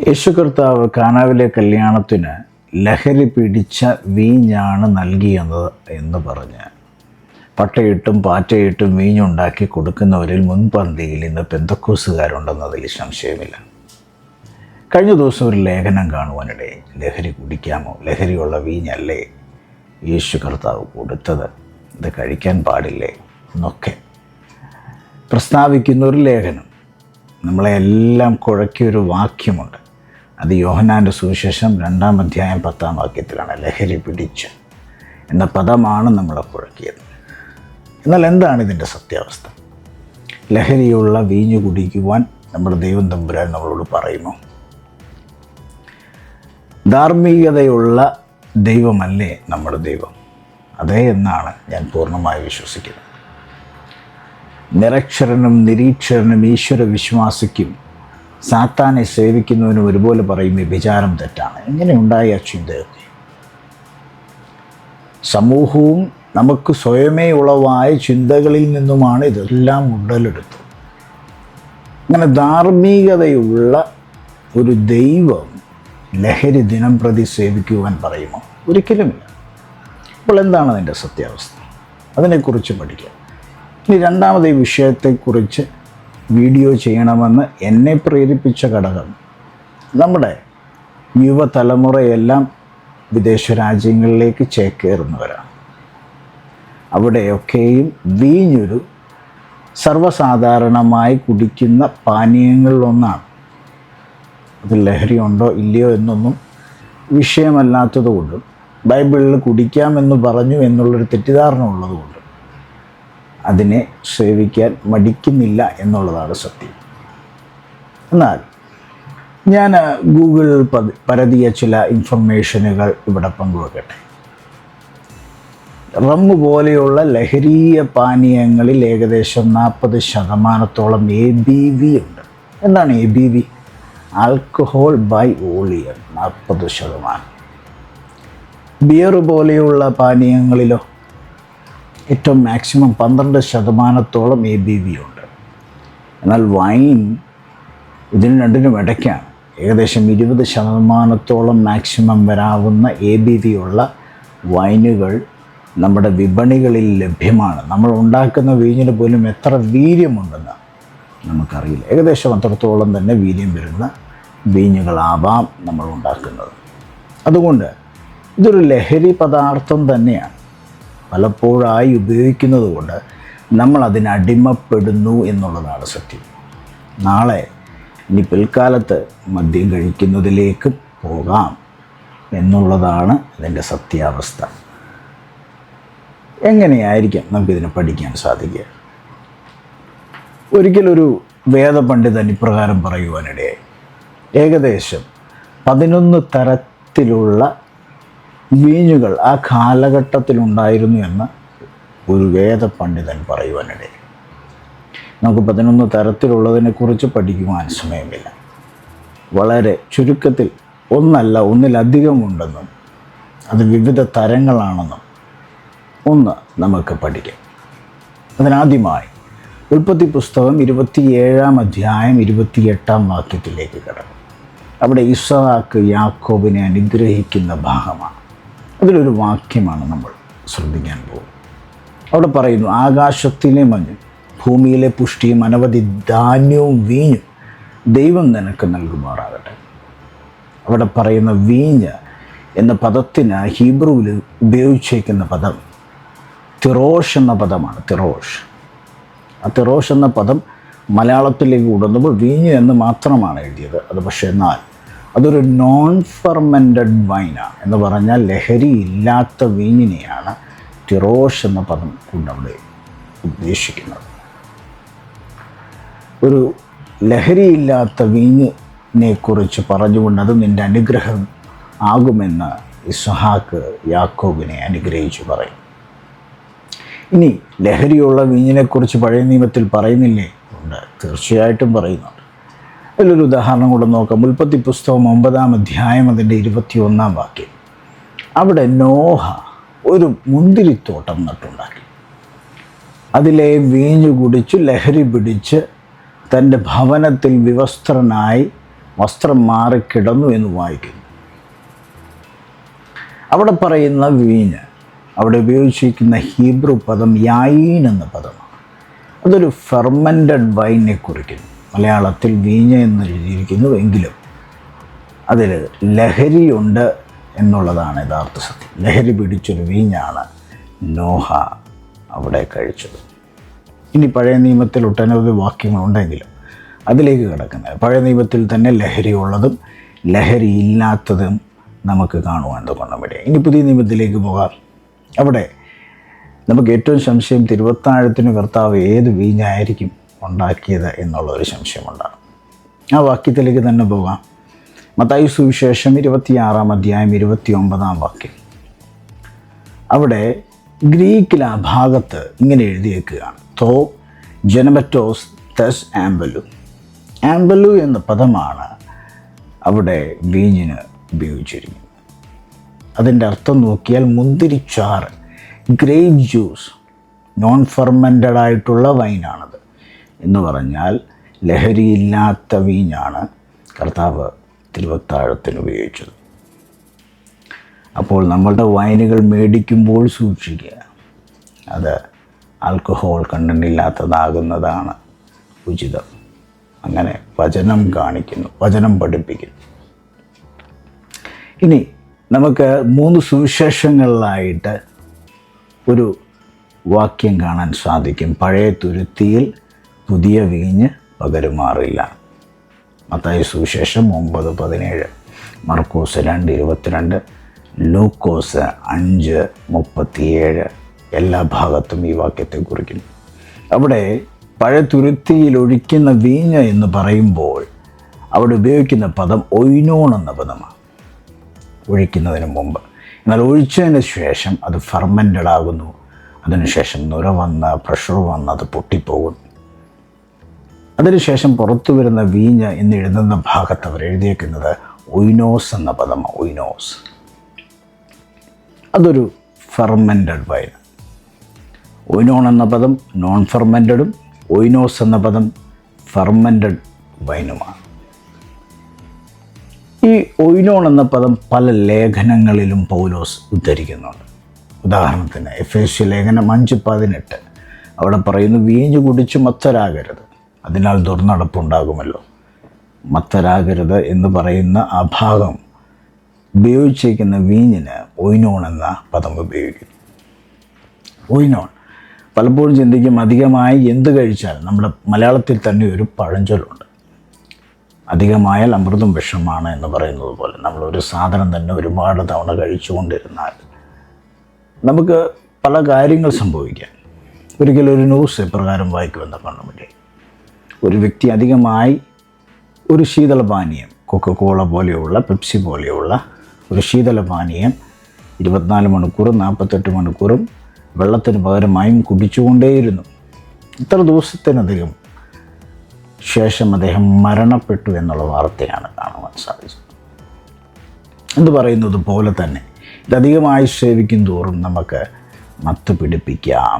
യേശു കർത്താവ് കാനാവിലെ കല്യാണത്തിന് ലഹരി പിടിച്ച വീഞ്ഞാണ് നൽകിയത് എന്ന് പറഞ്ഞ് പട്ടയിട്ടും പാറ്റയിട്ടും വീഞ്ഞുണ്ടാക്കി കൊടുക്കുന്നവരിൽ മുൻപന്തിയിൽ ഇന്ന് പെന്തക്കോസുകാരുണ്ടെന്നതിൽ സംശയമില്ല. കഴിഞ്ഞ ദിവസം ഒരു ലേഖനം കാണുവാനിടയിൽ, ലഹരി കുടിക്കാമോ, ലഹരിയുള്ള വീഞ്ഞല്ലേ യേശു കർത്താവ് കൊടുത്തത്, ഇത് കഴിക്കാൻ പാടില്ലേ എന്നൊക്കെ പ്രസ്താവിക്കുന്ന ഒരു ലേഖനം. നമ്മളെ എല്ലാം കുഴക്കിയൊരു വാക്യമുണ്ട്. അത് യോഹന്നാൻ്റെ സുവിശേഷം 2-ാം അധ്യായം 10-ാം വാക്യത്തിലാണ്. ലഹരി പിടിച്ച് എന്ന പദമാണ് നമ്മളെ കുഴക്കിയത്. എന്നാൽ എന്താണ് ഇതിൻ്റെ സത്യാവസ്ഥ? ലഹരിയുള്ള വീഞ്ഞു കുടിക്കുവാൻ നമ്മുടെ ദൈവം തമ്പുരാൻ നമ്മളോട് പറയുമോ? ധാർമ്മികതയുള്ള ദൈവമല്ലേ നമ്മുടെ ദൈവം? അതേ എന്നാണ് ഞാൻ പൂർണ്ണമായി വിശ്വസിക്കുന്നത്. നിരക്ഷരനും നിരീക്ഷരനും ഈശ്വര വിശ്വാസിക്കും സാത്താനെ സേവിക്കുന്നവനും ഒരുപോലെ പറയും വ്യഭിചാരം തെറ്റാണ്. എങ്ങനെ ഉണ്ടായ ചിന്തയൊക്കെ? സമൂഹവും നമുക്ക് സ്വയമേ ഉളവായ ചിന്തകളിൽ നിന്നുമാണ് ഇതെല്ലാം ഉടലെടുത്തത്. അങ്ങനെ ധാർമ്മികതയുള്ള ഒരു ദൈവം ലഹരി ദിനം പ്രതി സേവിക്കുവാൻ പറയുമോ? ഒരിക്കലുമില്ല. അപ്പോൾ എന്താണ് അതിൻ്റെ സത്യാവസ്ഥ? അതിനെക്കുറിച്ച് പഠിക്കാം. ഇനി രണ്ടാമത് ഈ വിഷയത്തെക്കുറിച്ച് വീഡിയോ ചെയ്യണമെന്ന് എന്നെ പ്രേരിപ്പിച്ച ഘടകം, നമ്മുടെ യുവതലമുറയെല്ലാം വിദേശ രാജ്യങ്ങളിലേക്ക് ചേക്കേറുന്നവരാണ്. അവിടെയൊക്കെയും വീഞ്ഞൊരു സർവ്വസാധാരണമായി കുടിക്കുന്ന പാനീയങ്ങളിലൊന്നാണ്. അത് ലഹരി ഉണ്ടോ ഇല്ലയോ എന്നൊന്നും വിഷയമല്ലാത്തതുകൊണ്ടും ബൈബിളിൽ കുടിക്കാമെന്ന് പറഞ്ഞു എന്നുള്ളൊരു തെറ്റിദ്ധാരണ ഉള്ളതുകൊണ്ടും അതിനെ സേവിക്കാൻ മടിക്കുന്നില്ല എന്നുള്ളതാണ് സത്യം. എന്നാൽ ഞാൻ ഗൂഗിൾ പരതിയ ചില ഇൻഫർമേഷനുകൾ ഇവിടെ പങ്കുവെക്കട്ടെ. റമ്മ് പോലെയുള്ള ലഹരീയ പാനീയങ്ങളിൽ ഏകദേശം 40% ABV ഉണ്ട്. എന്താണ് ABV? Alcohol by volume 40%. Beer പോലെയുള്ള പാനീയങ്ങളിലോ ഏറ്റവും മാക്സിമം 12% ABV ഉണ്ട്. എന്നാൽ വൈൻ ഇതിന് രണ്ടിനും ഇടയ്ക്കാണ്. ഏകദേശം 20% മാക്സിമം വരാവുന്ന ABV ഉള്ള വൈനുകൾ നമ്മുടെ വിപണികളിൽ ലഭ്യമാണ്. നമ്മൾ ഉണ്ടാക്കുന്ന വീഞ്ഞിന് പോലും എത്ര വീര്യമുണ്ടെന്ന് നമുക്കറിയില്ല. ഏകദേശം അത്രത്തോളം തന്നെ വീര്യം വരുന്ന വീഞ്ഞുകളാവാം നമ്മൾ ഉണ്ടാക്കുന്നത്. അതുകൊണ്ട് ഇതൊരു ലഹരി പദാർത്ഥം തന്നെയാണ്. പലപ്പോഴായി ഉപയോഗിക്കുന്നത് കൊണ്ട് നമ്മൾ അതിനടിമപ്പെടുന്നു എന്നുള്ളതാണ് സത്യം. നാളെ ഇനി പിൽക്കാലത്ത് മദ്യം കഴിക്കുന്നതിലേക്ക് പോകാം എന്നുള്ളതാണ് അതിൻ്റെ സത്യാവസ്ഥ. എങ്ങനെയായിരിക്കാം നമുക്കിതിനെ പഠിക്കാൻ സാധിക്കുക? ഒരിക്കലൊരു വേദപണ്ഡിതൻ ഇപ്രകാരം പറയുവാനിടയായി. ഏകദേശം 11 തരത്തിലുള്ള വീഞ്ഞുകൾ ആ കാലഘട്ടത്തിലുണ്ടായിരുന്നു എന്ന് ഒരു വേദപണ്ഡിതൻ പറയുവാനിടയിൽ. നമുക്ക് 11 തരത്തിലുള്ളതിനെക്കുറിച്ച് പഠിക്കുവാൻ സമയമില്ല. വളരെ ചുരുക്കത്തിൽ ഒന്നിലധികം ഉണ്ടെന്നും അത് വിവിധ തരങ്ങളാണെന്നും ഒന്ന് നമുക്ക് പഠിക്കാം. അതിനാദ്യമായി ഉൽപ്പത്തി പുസ്തകം 27-ാം അധ്യായം 28-ാം വാക്യത്തിലേക്ക് കടക്കും. അവിടെ ഇസ്ഹാക്ക് യാക്കോബിനെ അനുഗ്രഹിക്കുന്ന ഭാഗമാണ്. അതിലൊരു വാക്യമാണ് നമ്മൾ ശ്രദ്ധിക്കാൻ പോകുന്നത്. അവിടെ പറയുന്നു, ആകാശത്തിലെ മഞ്ഞും ഭൂമിയിലെ പുഷ്ടിയും അനവധി ധാന്യവും വീഞ്ഞും ദൈവം നിനക്ക് നൽകുമാറാകട്ടെ. അവിടെ പറയുന്ന വീഞ്ഞ് എന്ന പദത്തിന് ഹീബ്രുവിൽ ഉപയോഗിച്ചേക്കുന്ന പദം തിറോഷ് എന്ന പദമാണ്. ആ തിറോഷ് എന്ന പദം മലയാളത്തിലേക്ക് കൊണ്ടുവന്നപ്പോൾ വീഞ്ഞ് എന്ന് മാത്രമാണ് എഴുതിയത്. അത് പക്ഷേ എന്നാൽ അതൊരു നോൺ ഫെർമെൻറ്റഡ് വൈനാണ്. എന്ന് പറഞ്ഞാൽ ലഹരി ഇല്ലാത്ത വീഞ്ഞിനെയാണ് തിറോഷ് എന്ന പദം കൊണ്ടവിടെ ഉദ്ദേശിക്കുന്നത്. ഒരു ലഹരിയില്ലാത്ത വീഞ്ഞിനെക്കുറിച്ച് പറഞ്ഞുകൊണ്ട് അത് നിൻ്റെ അനുഗ്രഹം ആകുമെന്ന് ഇസ്ഹാക്ക് യാക്കോബിനെ അനുഗ്രഹിച്ചു പറയും. ഇനി ലഹരിയുള്ള വീഞ്ഞിനെക്കുറിച്ച് പഴയ നിയമത്തിൽ പറയുന്നില്ലേ? ഉണ്ട്, തീർച്ചയായിട്ടും പറയുന്നുണ്ട്. അതിലൊരു ഉദാഹരണം കൂടെ നോക്കാം. ഉൽപ്പത്തി പുസ്തകം 9-ാം അധ്യായം അതിൻ്റെ 21-ാം വാക്യം. അവിടെ നോഹ ഒരു മുന്തിരിത്തോട്ടം നട്ടുണ്ടാക്കി. അതിലെ വീഞ്ഞു കുടിച്ച് ലഹരി പിടിച്ച് തൻ്റെ ഭവനത്തിൽ വിവസ്ത്രനായി വസ്ത്രം മാറിക്കിടന്നു എന്ന് വായിക്കുന്നു. അവിടെ പറയുന്ന വീഞ്ഞ്, അവിടെ ഉപയോഗിച്ചിരിക്കുന്ന ഹീബ്രു പദം യായീൻ എന്ന പദമാണ്. അതൊരു ഫെർമെൻറ്റഡ് വൈനെ കുറിക്കുന്നു. മലയാളത്തിൽ വീഞ്ഞ് എന്ന് എഴുതിയിരിക്കുന്നു, എങ്കിലും അതിൽ ലഹരിയുണ്ട് എന്നുള്ളതാണ് യഥാർത്ഥ സത്യം. ലഹരി പിടിച്ചൊരു വീഞ്ഞാണ് നോഹ അവിടെ കഴിച്ചത്. ഇനി പഴയ നിയമത്തിൽ ഒട്ടനവധി വാക്യങ്ങളുണ്ടെങ്കിലും അതിലേക്ക് കിടക്കുന്നത്, പഴയ നിയമത്തിൽ തന്നെ ലഹരിയുള്ളതും ലഹരി ഇല്ലാത്തതും നമുക്ക് കാണുവാൻ തൊണ്ടമിട. ഇനി പുതിയ നിയമത്തിലേക്ക് പോകാം. അവിടെ നമുക്ക് ഏറ്റവും സംശയം, തിരുവത്താഴത്തിന് കർത്താവ് ഏത് വീഞ്ഞായിരിക്കും ഉണ്ടാക്കിയത് എന്നുള്ളൊരു സംശയമുണ്ടാകും. ആ വാക്യത്തിലേക്ക് തന്നെ പോകാം. മത്തായി സുവിശേഷം 26-ാം അധ്യായം 29-ാം വാക്യം. അവിടെ ഗ്രീക്കിൽ ആ ഭാഗത്ത് ഇങ്ങനെ എഴുതിയേക്കുകയാണ്: തോ ജനമറ്റോസ് തെസ് ആംബലു. ആംബലു എന്ന പദമാണ് അവിടെ വീഞ്ഞിന് ഉപയോഗിച്ചിരിക്കുന്നത്. അതിൻ്റെ അർത്ഥം നോക്കിയാൽ മുന്തിരിച്ചാറ്, ഗ്രേപ്പ് ജ്യൂസ്, നോൺ ഫെർമെൻറ്റഡ് ആയിട്ടുള്ള വൈനാണത്. എന്ന് പറഞ്ഞാൽ ലഹരിയില്ലാത്ത വീഞ്ഞാണ് കർത്താവ് തിരുവത്താഴത്തിന് ഉപയോഗിച്ചത്. അപ്പോൾ നമ്മളുടെ വൈനുകൾ മേടിക്കുമ്പോൾ സൂക്ഷിക്കുക, അത് ആൽക്കഹോൾ കണ്ടൻ്റ് ഇല്ലാത്തതാകുന്നതാണ് ഉചിതം. അങ്ങനെ വചനം കാണിക്കുന്നു, വചനം പഠിപ്പിക്കുന്നു. ഇനി നമുക്ക് 3 സുവിശേഷങ്ങളിലായിട്ട് ഒരു വാക്യം കാണാൻ സാധിക്കും: പഴയ തുരുത്തിയിൽ പുതിയ വീഞ്ഞ് പകരുമാറില്ല. മത്തായി സുവിശേഷം 9:17, മർക്കോസ് 2:22, ലൂക്കോസ് 5:37. എല്ലാ ഭാഗത്തും ഈ വാക്യത്തെ കുറിക്കുന്നു. അവിടെ പഴയ തുരുത്തിയിൽ ഒഴിക്കുന്ന വീഞ്ഞ് എന്ന് പറയുമ്പോൾ അവിടെ ഉപയോഗിക്കുന്ന പദം ഒയ്നോൺ എന്ന പദമാണ്, ഒഴിക്കുന്നതിന് മുമ്പ്. എന്നാൽ ഒഴിച്ചതിന് ശേഷം അത് ഫെർമെൻറ്റഡ് ആകുന്നു. അതിനുശേഷം നുര വന്ന് പ്രഷർ വന്ന് അത് പൊട്ടിപ്പോകുന്നു. അതിനുശേഷം പുറത്തു വരുന്ന വീഞ്ഞ് എന്ന് എഴുതുന്ന ഭാഗത്ത് അവർ എഴുതിയേക്കുന്നത് ഒയ്നോസ് എന്ന പദമാണ്. ഒയ്നോസ് അതൊരു ഫെർമെൻറ്റഡ് വൈൻ. ഒയ്നോൺ എന്ന പദം നോൺ ഫെർമെൻറ്റഡും ഒയ്നോസ് എന്ന പദം ഫെർമെൻറ്റഡ് വൈനുമാണ്. ഈ ഒയ്നോൺ എന്ന പദം പല ലേഖനങ്ങളിലും പൗലോസ് ഉദ്ധരിക്കുന്നുണ്ട്. ഉദാഹരണത്തിന് എഫേസ്യ ലേഖനം 5:18 അവിടെ പറയുന്നു: വീഞ്ഞു കുടിച്ച് മത്തരാകരുത്, അതിനാൽ ദുർനടപ്പുണ്ടാകുമല്ലോ. മത്തരാകരുത് എന്ന് പറയുന്ന ആ ഭാഗം ഉപയോഗിച്ചിരിക്കുന്ന വീഞ്ഞിന് ഒയ്നോൺ എന്ന പദം ഉപയോഗിക്കുന്നു. ഒയ്നോൺ പലപ്പോഴും ചിന്തിക്കും, അധികമായി എന്ത് കഴിച്ചാൽ, നമ്മുടെ മലയാളത്തിൽ തന്നെ ഒരു പഴഞ്ചൊല്ലുണ്ട്, അധികമായാൽ അമൃതും വിഷമാണ് എന്ന് പറയുന്നത് പോലെ. നമ്മളൊരു സാധനം തന്നെ ഒരുപാട് തവണ കഴിച്ചുകൊണ്ടിരുന്നാൽ നമുക്ക് പല കാര്യങ്ങൾ സംഭവിക്കാം. ഒരിക്കലും ഒരു ന്യൂസ് ഇപ്രകാരം വായിക്കുമെന്ന് കണ്ടുപിടി: ഒരു വ്യക്തി അധികമായി ഒരു ശീതളപാനീയം, കൊക്കക്കോള പോലെയുള്ള, പെപ്സി പോലെയുള്ള ഒരു ശീതളപാനീയം 24 മണിക്കൂറും 48 മണിക്കൂറും വെള്ളത്തിന് പകരമായും കുടിച്ചുകൊണ്ടേയിരുന്നു. ഇത്ര ദിവസത്തിനധികം ശേഷം അദ്ദേഹം മരണപ്പെട്ടു എന്നുള്ള വാർത്തയാണ് കാണുവാൻ സാധിച്ചത്. എന്ന് പറയുന്നത് പോലെ തന്നെ ഇതധികമായി സേവിക്കും തോറും നമുക്ക് മത്ത് പിടിപ്പിക്കാം.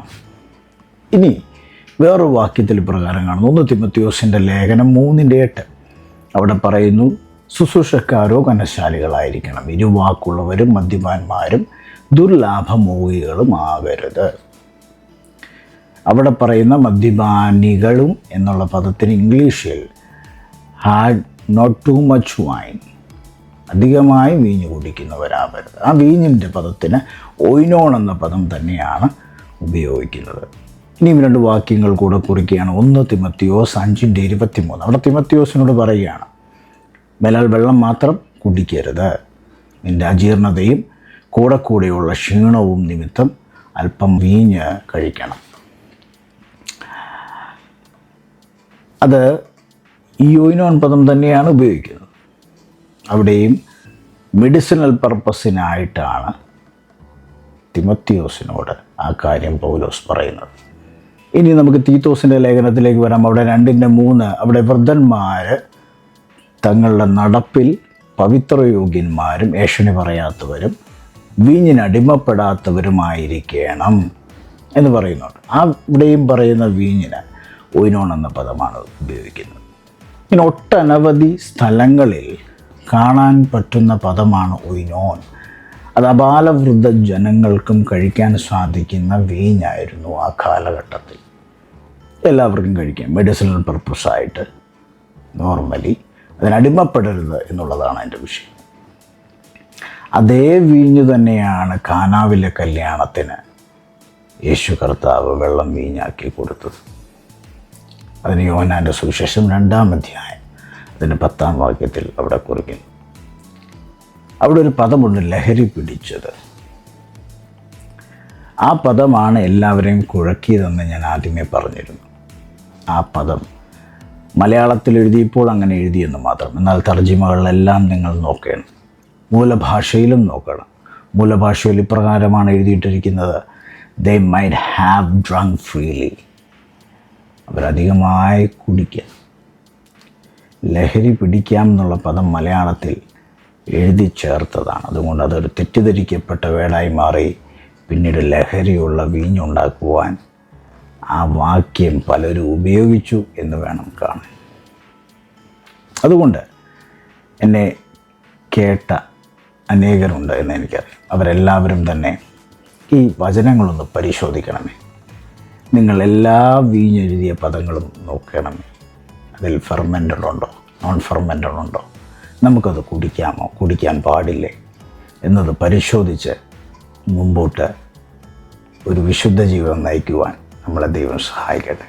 ഇനി വേറൊരു വാക്യത്തിൽ പ്രകാരം കാണുന്നു, 1 തിമോത്തിയോസിൻ്റെ ലേഖനം 3:8. അവിടെ പറയുന്നു: ശുശ്രൂഷക്കാരോ കനശാലികളായിരിക്കണം, ഇരുവാക്കുള്ളവരും മദ്യപാന്മാരും ദുർലാഭമോഹികളും ആകരുത്. അവിടെ പറയുന്ന മദ്യപാനികളും എന്നുള്ള പദത്തിന് ഇംഗ്ലീഷിൽ had not too much wine, അധികമായി വീഞ്ഞ് കുടിക്കുന്നവരാവരുത്. ആ വീഞ്ഞിൻ്റെ പദത്തിന് ഒയ്നോൺ എന്ന പദം തന്നെയാണ് ഉപയോഗിക്കുന്നത്. ഇനിയും 2 വാക്യങ്ങൾ കൂടെ കുറിക്കുകയാണ്. 1 തിമോത്തിയോസ് 5:23. അവിടെ തിമോത്തിയോസിനോട് പറയുകയാണ്: മേലാൽ വെള്ളം മാത്രം കുടിക്കരുത്, നിൻ്റെ അജീർണതയും കൂടെയുള്ള ക്ഷീണവും നിമിത്തം അല്പം വീഞ്ഞ് കഴിക്കണം. അത് ഈ ഒയ്നോൺ പദം തന്നെയാണ് ഉപയോഗിക്കുന്നത്. അവിടെയും മെഡിസിനൽ പർപ്പസിനായിട്ടാണ് തിമോത്തിയോസിനോട് ആ കാര്യം പൗലോസ് പറയുന്നത്. ഇനി നമുക്ക് തീത്തോസിൻ്റെ ലേഖനത്തിലേക്ക് വരാം. അവിടെ 2:3 അവിടെ വൃദ്ധന്മാർ തങ്ങളുടെ നടപ്പിൽ പവിത്രയോഗ്യന്മാരും ഏഷണി പറയാത്തവരും വീഞ്ഞിന് അടിമപ്പെടാത്തവരുമായിരിക്കണം എന്ന് പറയുന്നുണ്ട്. ആ ഇവിടെയും പറയുന്ന വീഞ്ഞിന് ഒയ്നോൺ എന്ന പദമാണ് ഉപയോഗിക്കുന്നത്. ഇങ്ങനെ ഒട്ടനവധി സ്ഥലങ്ങളിൽ കാണാൻ പറ്റുന്ന പദമാണ് ഒയിനോൻ. അത് അബാലവൃദ്ധ ജനങ്ങൾക്കും കഴിക്കാൻ സാധിക്കുന്ന വീഞ്ഞായിരുന്നു ആ കാലഘട്ടത്തിൽ. എല്ലാവർക്കും കഴിക്കാം, മെഡിസിനൽ പർപ്പസായിട്ട്. നോർമലി അതിനടിമപ്പെടരുത് എന്നുള്ളതാണ് എൻ്റെ വിഷയം. അതേ വീഞ്ഞു തന്നെയാണ് കാനാവിലെ കല്യാണത്തിന് യേശു കർത്താവ് വെള്ളം വീഞ്ഞാക്കി കൊടുത്തത്. അതിന് യോഹന്നാൻ്റെ സുവിശേഷം 2-ാം അധ്യായം അതിന് 10-ാം വാക്യത്തിൽ അവിടെ കുറിക്കുന്നു. അവിടെ ഒരു പദമുണ്ട്, ലഹരി പിടിച്ചത്. ആ പദമാണ് എല്ലാവരെയും കുഴക്കിയതെന്ന് ഞാൻ ആദ്യമേ പറഞ്ഞിരുന്നു. ആ പദം മലയാളത്തിൽ എഴുതിയപ്പോൾ അങ്ങനെ എഴുതിയെന്ന് മാത്രം. എന്നാൽ തർജിമകളിലെല്ലാം നിങ്ങൾ നോക്കണം, മൂലഭാഷയിലും നോക്കണം. മൂലഭാഷയിൽ ഇപ്രകാരമാണ് എഴുതിയിട്ടിരിക്കുന്നത്: they might have drunk freely. അവരധികമായി കുടിക്കാം. ലഹരി പിടിക്കാം എന്നുള്ള പദം മലയാളത്തിൽ എഴുതി ചേർത്തതാണ്. അതുകൊണ്ട് അതൊരു തെറ്റിദ്ധരിക്കപ്പെട്ട വേടായി മാറി. പിന്നീട് ലഹരിയുള്ള വീഞ്ഞുണ്ടാക്കുവാൻ ആ വാക്യം പലരും ഉപയോഗിച്ചു എന്ന് വേണം കാണാൻ. അതുകൊണ്ട് എന്നെ കേട്ട അനേകരുണ്ട് എന്ന് എനിക്കറിയാം. അവരെല്ലാവരും തന്നെ ഈ വചനങ്ങളൊന്ന് പരിശോധിക്കണമേ. നിങ്ങൾ എല്ലാ വീഞ്ഞെഴുതിയ പദങ്ങളും നോക്കണമേ. അതിൽ ഫെർമെൻറ്റഡ് ഉണ്ടോ, നോൺ ഫെർമെൻറ്റഡ് ഉണ്ടോ, നമുക്കത് കുടിക്കാമോ, കുടിക്കാൻ പാടില്ലേ എന്നത് പരിശോധിച്ച് മുമ്പോട്ട് ഒരു വിശുദ്ധ ജീവിതം നയിക്കുവാൻ നമ്മളെ ദൈവം സഹായിക്കട്ടെ.